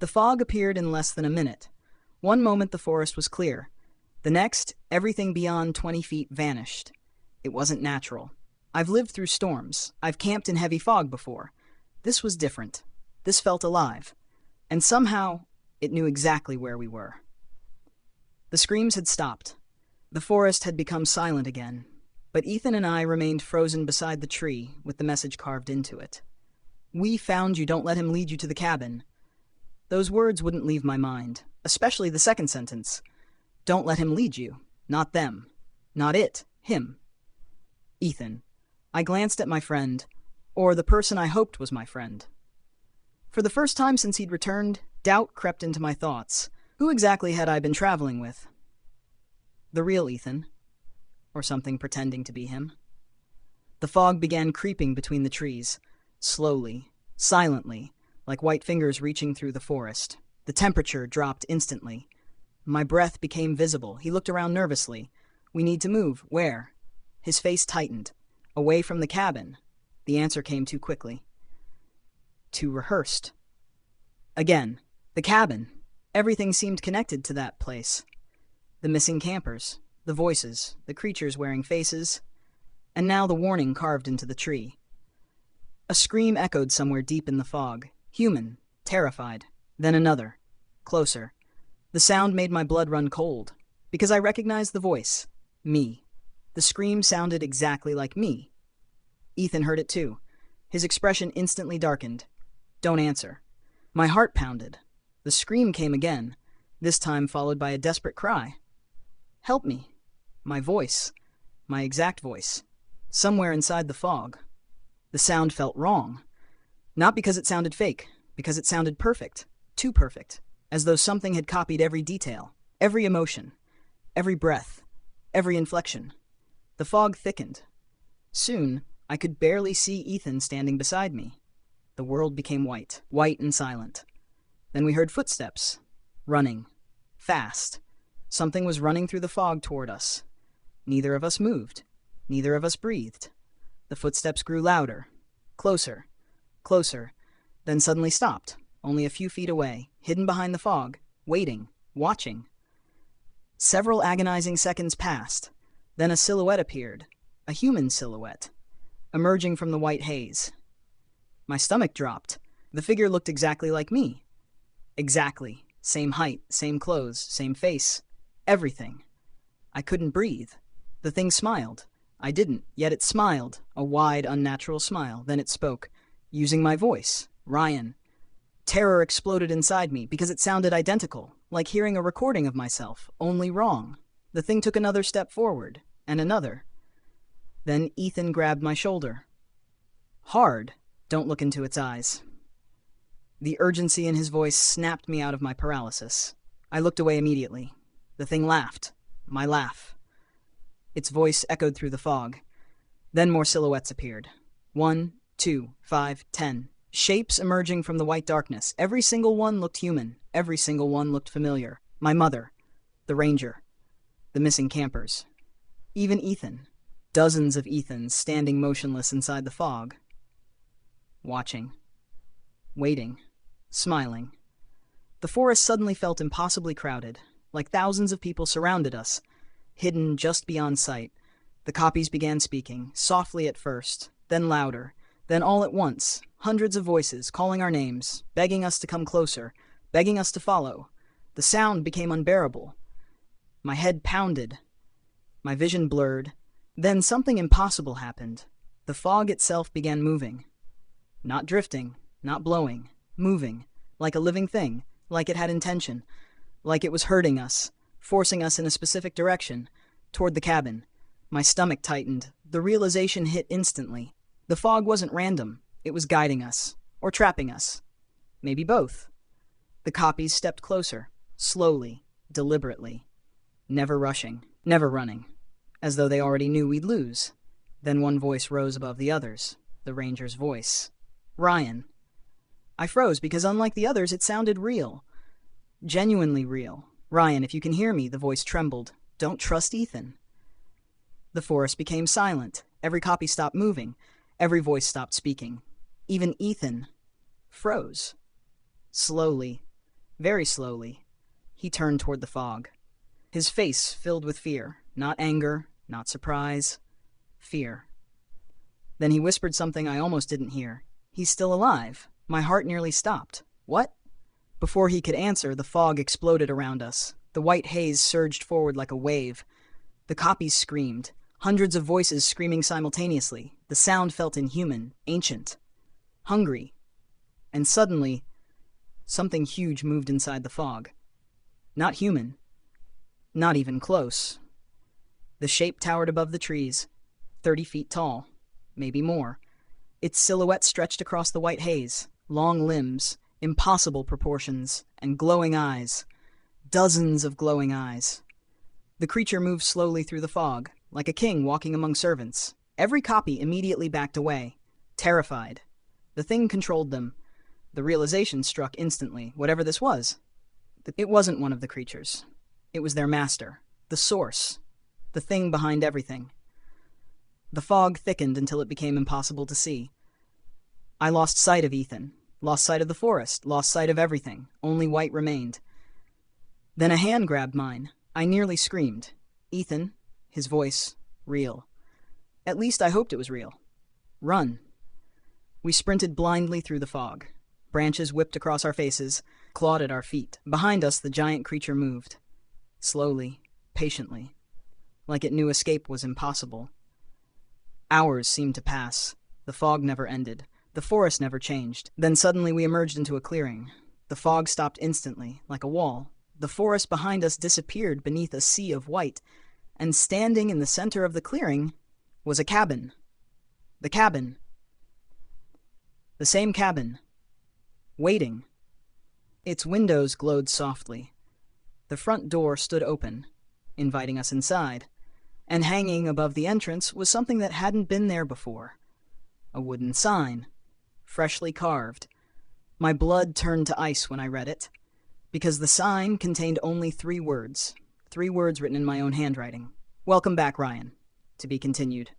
The fog appeared in less than a minute. One moment the forest was clear. The next, everything beyond 20 feet vanished. It wasn't natural. I've lived through storms. I've camped in heavy fog before. This was different. This felt alive. And somehow, it knew exactly where we were. The screams had stopped. The forest had become silent again. But Ethan and I remained frozen beside the tree with the message carved into it. "We found you, don't let him lead you to the cabin." Those words wouldn't leave my mind, especially the second sentence. Don't let him lead you. Not them. Not it. Him. Ethan. I glanced at my friend, or the person I hoped was my friend. For the first time since he'd returned, doubt crept into my thoughts. Who exactly had I been traveling with? The real Ethan? Or something pretending to be him? The fog began creeping between the trees, slowly, silently, like white fingers reaching through the forest. The temperature dropped instantly. My breath became visible. He looked around nervously. We need to move. Where? His face tightened. Away from the cabin. The answer came too quickly. Too rehearsed. Again, the cabin. Everything seemed connected to that place. The missing campers, the voices, the creatures wearing faces, and now the warning carved into the tree. A scream echoed somewhere deep in the fog. Human, terrified. Then another. Closer. The sound made my blood run cold, because I recognized the voice. Me. The scream sounded exactly like me. Ethan heard it too. His expression instantly darkened. Don't answer. My heart pounded. The scream came again, this time followed by a desperate cry. Help me. My voice. My exact voice. Somewhere inside the fog. The sound felt wrong. Not because it sounded fake, because it sounded perfect. Too perfect. As though something had copied every detail, every emotion, every breath, every inflection. The fog thickened. Soon, I could barely see Ethan standing beside me. The world became white and silent. Then we heard footsteps. Running. Fast. Something was running through the fog toward us. Neither of us moved. Neither of us breathed. The footsteps grew louder. Closer. Closer. Then suddenly stopped, only a few feet away, hidden behind the fog, waiting, watching. Several agonizing seconds passed. Then a silhouette appeared. A human silhouette. Emerging from the white haze. My stomach dropped. The figure looked exactly like me. Exactly. Same height, same clothes, same face. Everything. I couldn't breathe. The thing smiled. I didn't, yet it smiled, a wide, unnatural smile. Then it spoke, using my voice. Ryan. Terror exploded inside me because it sounded identical, like hearing a recording of myself, only wrong. The thing took another step forward, and another. Then Ethan grabbed my shoulder. Hard. Don't look into its eyes. The urgency in his voice snapped me out of my paralysis. I looked away immediately. The thing laughed. My laugh. Its voice echoed through the fog. Then more silhouettes appeared. 1, 2, 5, 10. Shapes emerging from the white darkness. Every single one looked human. Every single one looked familiar. My mother. The ranger. The missing campers. Even Ethan. Dozens of Ethans standing motionless inside the fog. Watching. Waiting. Smiling. The forest suddenly felt impossibly crowded, like thousands of people surrounded us, hidden just beyond sight. The copies began speaking, softly at first, then louder, then all at once, hundreds of voices calling our names, begging us to come closer, begging us to follow. The sound became unbearable. My head pounded. My vision blurred. Then something impossible happened. The fog itself began moving. Not drifting, not blowing, moving, like a living thing, like it had intention, like it was hurting us, forcing us in a specific direction, toward the cabin. My stomach tightened. The realization hit instantly. The fog wasn't random. It was guiding us, or trapping us. Maybe both. The copies stepped closer, slowly, deliberately. Never rushing, never running, as though they already knew we'd lose. Then one voice rose above the others, the ranger's voice. Ryan. I froze because unlike the others, it sounded real. Genuinely real. Ryan, if you can hear me, the voice trembled. Don't trust Ethan. The forest became silent. Every copy stopped moving. Every voice stopped speaking. Even Ethan froze. Slowly. Very slowly, he turned toward the fog. His face filled with fear, not anger, not surprise, fear. Then he whispered something I almost didn't hear. "He's still alive." My heart nearly stopped. What? Before he could answer, the fog exploded around us. The white haze surged forward like a wave. The copies screamed, hundreds of voices screaming simultaneously. The sound felt inhuman, ancient, hungry. And suddenly, something huge moved inside the fog. Not human. Not even close. The shape towered above the trees, 30 feet tall, maybe more. Its silhouette stretched across the white haze, long limbs, impossible proportions, and glowing eyes. Dozens of glowing eyes. The creature moved slowly through the fog, like a king walking among servants. Every copy immediately backed away, terrified. The thing controlled them. The realization struck instantly, whatever this was. It wasn't one of the creatures. It was their master, the source, the thing behind everything. The fog thickened until it became impossible to see. I lost sight of Ethan, lost sight of the forest, lost sight of everything. Only white remained. Then a hand grabbed mine. I nearly screamed. Ethan, his voice, real. At least I hoped it was real. Run. We sprinted blindly through the fog. Branches whipped across our faces, clawed at our feet. Behind us, the giant creature moved. Slowly, patiently, like it knew escape was impossible. Hours seemed to pass. The fog never ended. The forest never changed. Then suddenly we emerged into a clearing. The fog stopped instantly, like a wall. The forest behind us disappeared beneath a sea of white, and standing in the center of the clearing was a cabin. The cabin. The same cabin. Waiting. Its windows glowed softly. The front door stood open, inviting us inside, and hanging above the entrance was something that hadn't been there before. A wooden sign, freshly carved. My blood turned to ice when I read it, because the sign contained only 3 words. 3 words written in my own handwriting. "Welcome back, Ryan." To be continued.